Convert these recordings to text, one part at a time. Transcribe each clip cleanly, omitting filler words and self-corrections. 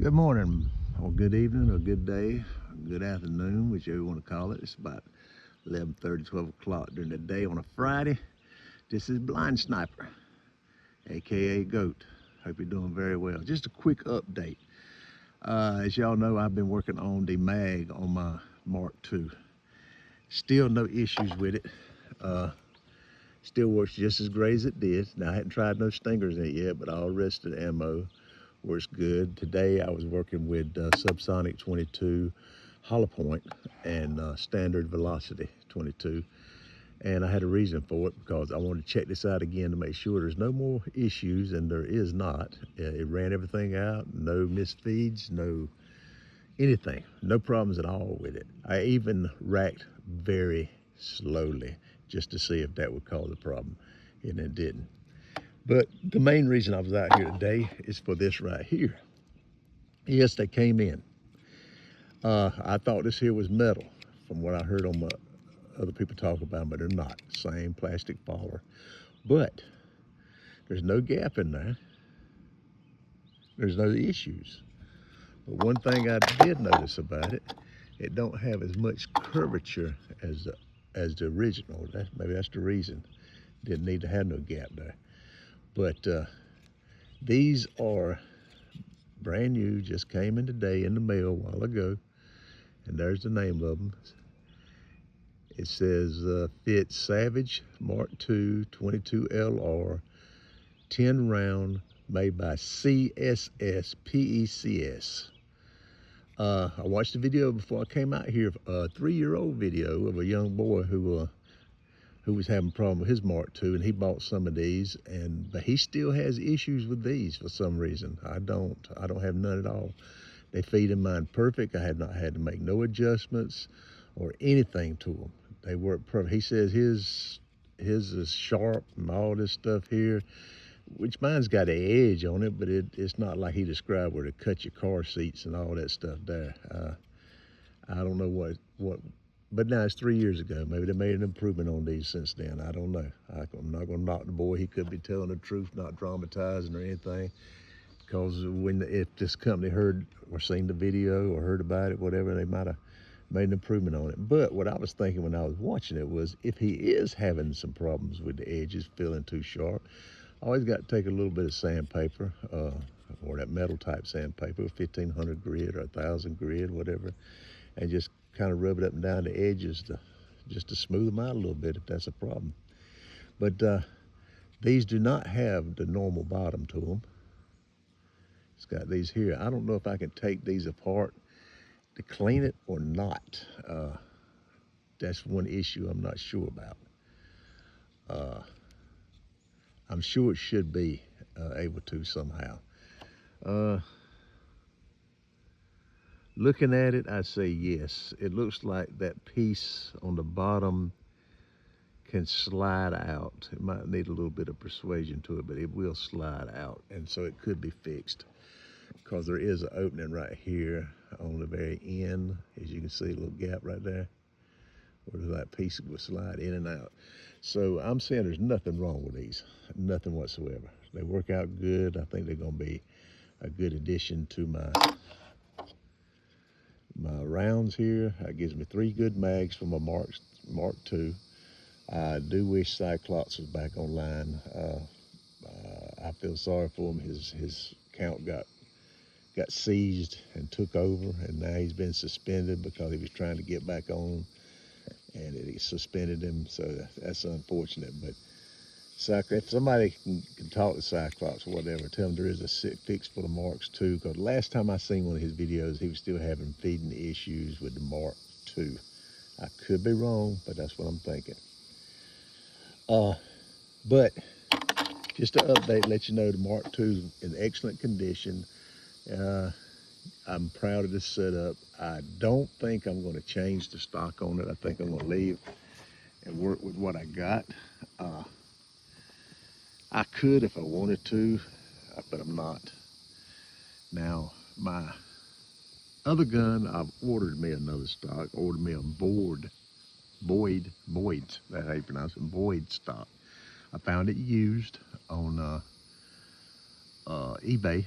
Good morning, or good evening, or good day, good afternoon, whichever you want to call it. It's about 11:30, 12 o'clock during the day on a Friday. This is Blind Sniper, aka Goat. Hope you're doing very well. Just a quick update. As y'all know, I've been working on the mag on my Mark II. Still no issues with it. Still works just as great as it did. Now, I hadn't tried no stingers in it yet, but all the rest of the ammo works good. Today I was working with Subsonic 22 hollow point and standard velocity 22, and I had a reason for it because I wanted to check this out again to make sure there's no more issues, and there is not. It ran everything out, no misfeeds, no anything, no problems at all with it. I even racked very slowly just to see if that would cause a problem, and it didn't. But the main reason I was out here today is for this right here. Yes, they came in. I thought this here was metal from what I heard on my other people talk about, but they're not. Same plastic follower. But there's no gap in there. There's no issues. But one thing I did notice about it, it don't have as much curvature as the original. Maybe that's the reason. Didn't need to have no gap there. But these are brand new, just came in today in the mail a while ago, and there's the name of them. It says Fit Savage Mark II 22LR 10 round, made by CSS PECS. I watched the video before I came out here, a 3-year-old video of a young boy who was having a problem with his Mark II, and he bought some of these, but he still has issues with these for some reason. I don't have none at all. They feed in mine perfect. I have not had to make no adjustments or anything to them. They work perfect. He says his is sharp and all this stuff here, which mine's got an edge on it, but it's not like he described where to cut your car seats and all that stuff there. I don't know what. But now it's 3 years ago. Maybe they made an improvement on these since then. I don't know. I'm not going to knock the boy. He could be telling the truth, not dramatizing or anything. Because if this company heard or seen the video or heard about it, whatever, they might have made an improvement on it. But what I was thinking when I was watching it was, if he is having some problems with the edges feeling too sharp, I always got to take a little bit of sandpaper, or that metal type sandpaper, 1500 grit or 1000 grit, whatever, and just kind of rub it up and down the edges just to smooth them out a little bit if that's a problem. But these do not have the normal bottom to them. It's got these here. I don't know if I can take these apart to clean it or not. That's one issue I'm not sure about. I'm sure it should be able to somehow. Looking at it, I say yes. It looks like that piece on the bottom can slide out. It might need a little bit of persuasion to it, but it will slide out. And so it could be fixed, because there is an opening right here on the very end. As you can see, a little gap right there where that piece will slide in and out. So I'm saying there's nothing wrong with these, nothing whatsoever. They work out good. I think they're gonna be a good addition to my rounds here. That gives me 3 good mags for my Mark II. I do wish Cyclops was back online. I feel sorry for him. His account got seized and took over, and now he's been suspended because he was trying to get back on, and it suspended him. So that's unfortunate. But if somebody can talk to Cyclops or whatever, tell him there is a fix for the Marks II, because last time I seen one of his videos, he was still having feeding issues with the Mark II. I could be wrong, but that's what I'm thinking. But just to update, let you know the Mark II is in excellent condition. I'm proud of this setup. I don't think I'm going to change the stock on it. I think I'm going to leave and work with what I got. I could if I wanted to, but I'm not. Now, my other gun, I've ordered me another stock, ordered me a Boyd's, that's how you pronounce it, Boyd stock. I found it used on eBay,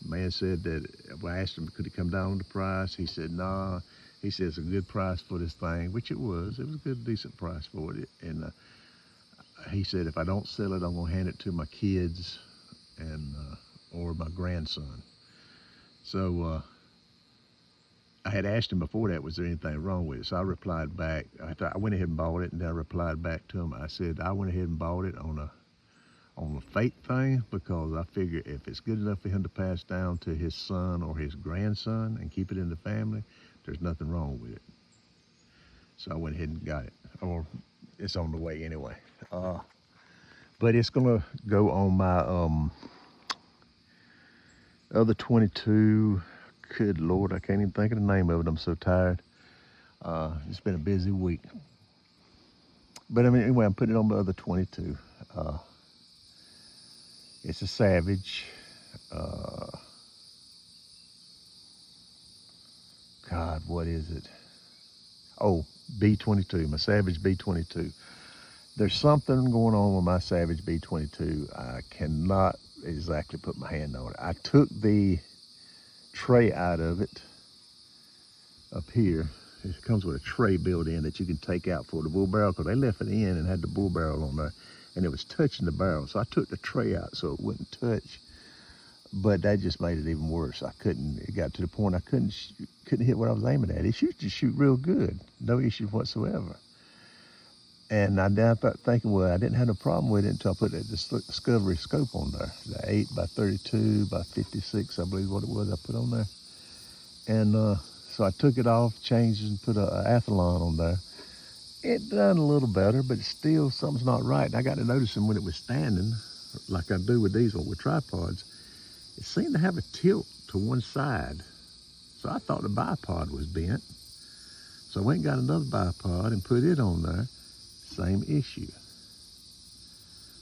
Man said that, well, I asked him, could he come down on the price? He said, nah. He said, it's a good price for this thing, which it was. It was a good, decent price for it. And he said, if I don't sell it, I'm going to hand it to my kids and or my grandson. So I had asked him before that, was there anything wrong with it? So I replied back. I went ahead and bought it, and then I replied back to him. I said, I went ahead and bought it on a fate thing because I figure if it's good enough for him to pass down to his son or his grandson and keep it in the family, there's nothing wrong with it. So I went ahead and got it, or it's on the way anyway. But it's gonna go on my other 22. Good Lord, I can't even think of the name of it. I'm so tired. It's been a busy week. But I mean, anyway, I'm putting it on my other 22. It's a Savage. God, what is it? Oh, B22, my Savage B22. There's something going on with my Savage B22. I cannot exactly put my hand on it. I took the tray out of it up here. It comes with a tray built in that you can take out for the bull barrel because they left it in and had the bull barrel on there and it was touching the barrel. So I took the tray out so it wouldn't touch, but that just made it even worse. It got to the point I couldn't hit what I was aiming at. It used to shoot real good, no issues whatsoever. And I now thought thinking, well, I didn't have no problem with it until I put that Discovery scope on there, the 8 by 32 by 56, I believe what it was I put on there. And so I took it off, changed it, and put a Athlon on there. It done a little better, but still something's not right. And I got to noticing when it was standing, like I do with these with tripods, it seemed to have a tilt to one side. So I thought the bipod was bent. So I went and got another bipod and put it on there. Same issue.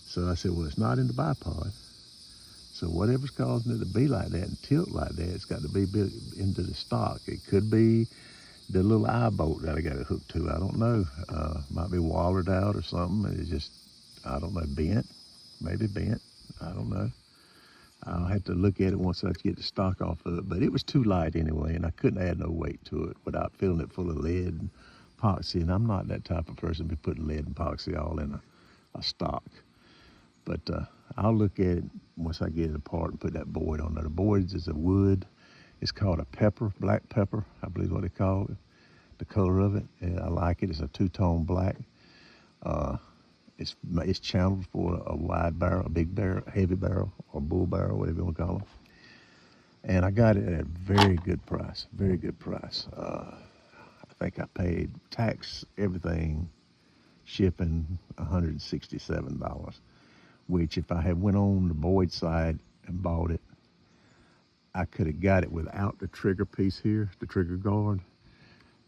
So I said, well, it's not in the bipod. So whatever's causing it to be like that and tilt like that, it's got to be built into the stock. It could be the little eye bolt that I got it hooked to. I don't know. Might be wallered out or something. It's just, I don't know, bent. Maybe bent. I don't know. I'll have to look at it once I get the stock off of it. But it was too light anyway, and I couldn't add no weight to it without filling it full of lead and epoxy. And I'm not that type of person to be putting lead and epoxy all in a stock. But I'll look at it once I get it apart and put that board on there. The board is a wood. It's called a pepper, black pepper, I believe what they call it, the color of it. And I like it. It's a two-tone black. It's channeled for a wide barrel, a big barrel, heavy barrel, or bull barrel, whatever you want to call them. And I got it at a very good price, very good price. I think I paid tax, everything, shipping, $167, which if I had went on the Boyd side and bought it, I could have got it without the trigger piece here, the trigger guard.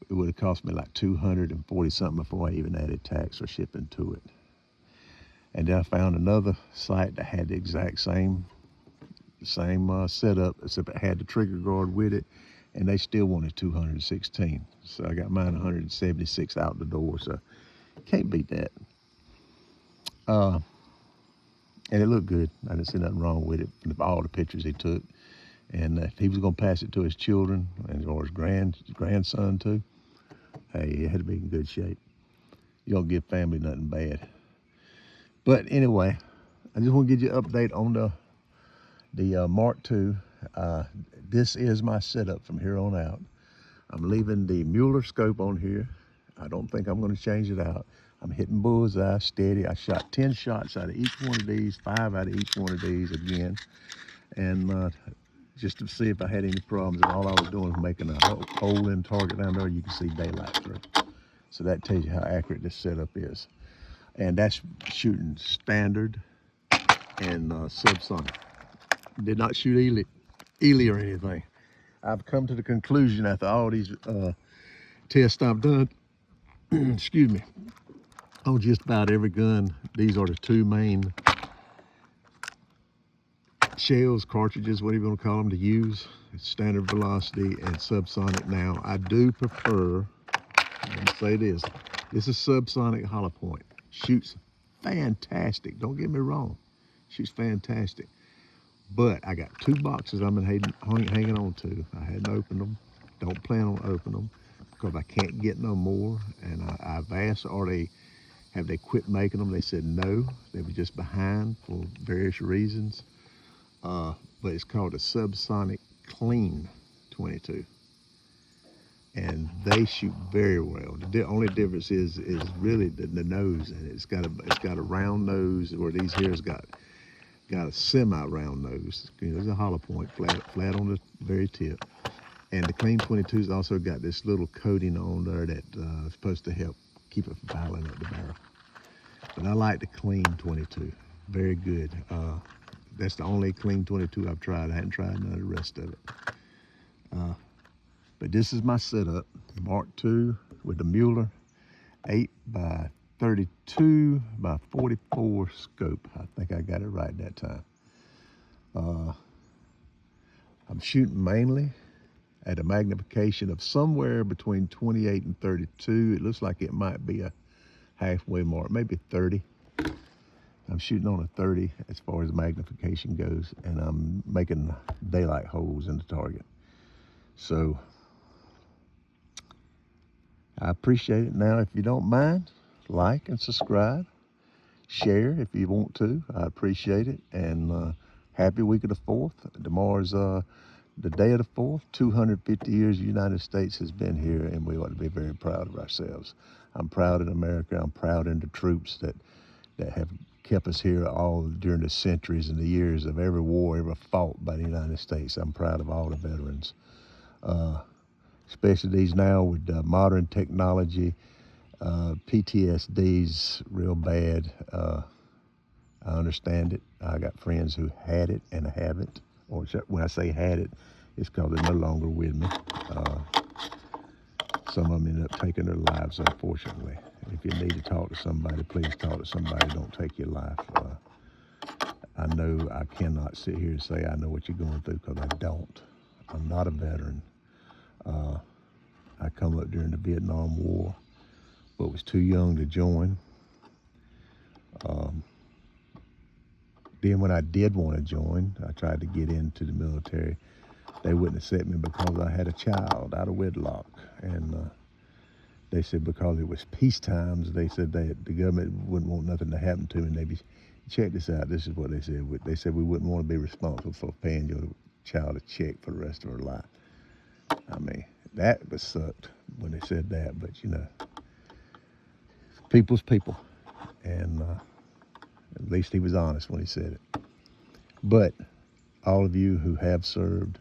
It would have cost me like $240 something before I even added tax or shipping to it. And then I found another site that had the exact same setup, except it had the trigger guard with it, and they still wanted $216. So I got mine $176 out the door. So can't beat that. And it looked good. I didn't see nothing wrong with it. All the pictures he took, and if he was going to pass it to his children or his grandson too, hey, it had to be in good shape. You don't give family nothing bad. But anyway, I just want to give you an update on the Mark II. This is my setup from here on out. I'm leaving the Mueller scope on here. I don't think I'm going to change it out. I'm hitting bullseye steady. I shot 10 shots out of each one of these, 5 out of each one of these again. And just to see if I had any problems. And all I was doing was making a hole in target down there you can see daylight through. So that tells you how accurate this setup is. And that's shooting standard and subsonic. Did not shoot Ely or anything. I've come to the conclusion after all these tests I've done, excuse me, on just about every gun, these are the two main shells, cartridges, whatever you want to call them, to use. It's standard velocity and subsonic. Now, I do prefer, let me say this is subsonic hollow point. Shoots fantastic, don't get me wrong, shoots fantastic. But I got 2 boxes I've been hanging on to. I hadn't opened them. Don't plan on opening them because I can't get no more. And I've asked, have they quit making them? They said no. They were just behind for various reasons. But it's called a Subsonic Clean 22. And they shoot very well. The only difference is really the nose, and it's got a round nose, where these here's got a semi-round nose. You know, there's a hollow point, flat on the very tip. And the Clean 22's also got this little coating on there that is supposed to help keep it from piling up the barrel. But I like the Clean 22, very good. That's the only Clean 22 I've tried. I hadn't tried none of the rest of it. But this is my setup, Mark II with the Mueller 8x32 by 44 scope. I think I got it right that time. I'm shooting mainly at a magnification of somewhere between 28 and 32. It looks like it might be a halfway mark, maybe 30. I'm shooting on a 30 as far as magnification goes, and I'm making daylight holes in the target. So I appreciate it. Now, if you don't mind, like and subscribe, share if you want to. I appreciate it. And happy week of the 4th. Tomorrow's the day of the 4th. 250 years the United States has been here, and we ought to be very proud of ourselves. I'm proud of America. I'm proud of the troops that have kept us here all during the centuries and the years of every war ever fought by the United States. I'm proud of all the veterans. Especially these now with modern technology. PTSD's real bad. I understand it. I got friends who had it and have it. Or when I say had it, it's because they're no longer with me. Some of them ended up taking their lives, unfortunately. If you need to talk to somebody, please talk to somebody. Don't take your life. I know I cannot sit here and say I know what you're going through, because I don't. I'm not a veteran. I come up during the Vietnam War, but was too young to join. Then when I did want to join, I tried to get into the military. They wouldn't accept me because I had a child out of wedlock. And they said because it was peace times, they said that the government wouldn't want nothing to happen to me. And check this out, this is what they said. They said we wouldn't want to be responsible for paying your child a check for the rest of her life. I mean, that was sucked when they said that, but you know, people's people. And at least he was honest when he said it. But all of you who have served,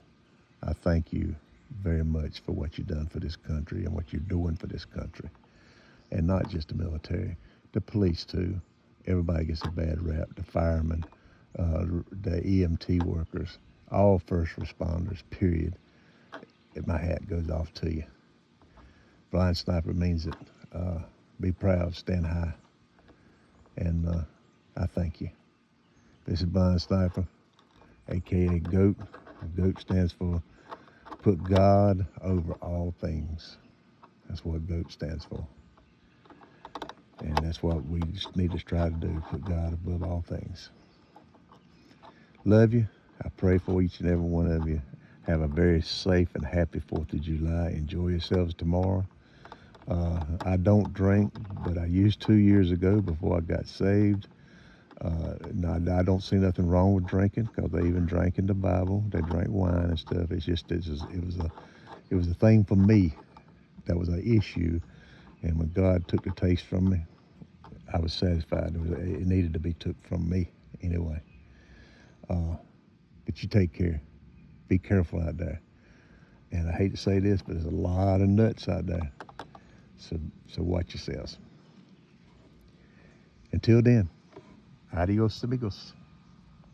I thank you very much for what you've done for this country and what you're doing for this country. And not just the military, the police too. Everybody gets a bad rap. The firemen, the EMT workers, all first responders, period. My hat goes off to you. Blind Sniper means it. Be proud, stand high. And I thank you. This is Blind Sniper, aka GOAT. GOAT stands for put God over all things. That's what GOAT stands for. And that's what we just need to try to do, put God above all things. Love you. I pray for each and every one of you. Have a very safe and happy 4th of July. Enjoy yourselves tomorrow. I don't drink, but I used 2 years ago before I got saved. I don't see nothing wrong with drinking, because they even drank in the Bible. They drank wine and stuff. It's just it was a thing for me that was an issue, and when God took the taste from me, I was satisfied. It needed to be took from me anyway. But you take care. Be careful out there. And I hate to say this, but there's a lot of nuts out there. So watch yourselves. Until then, adios amigos.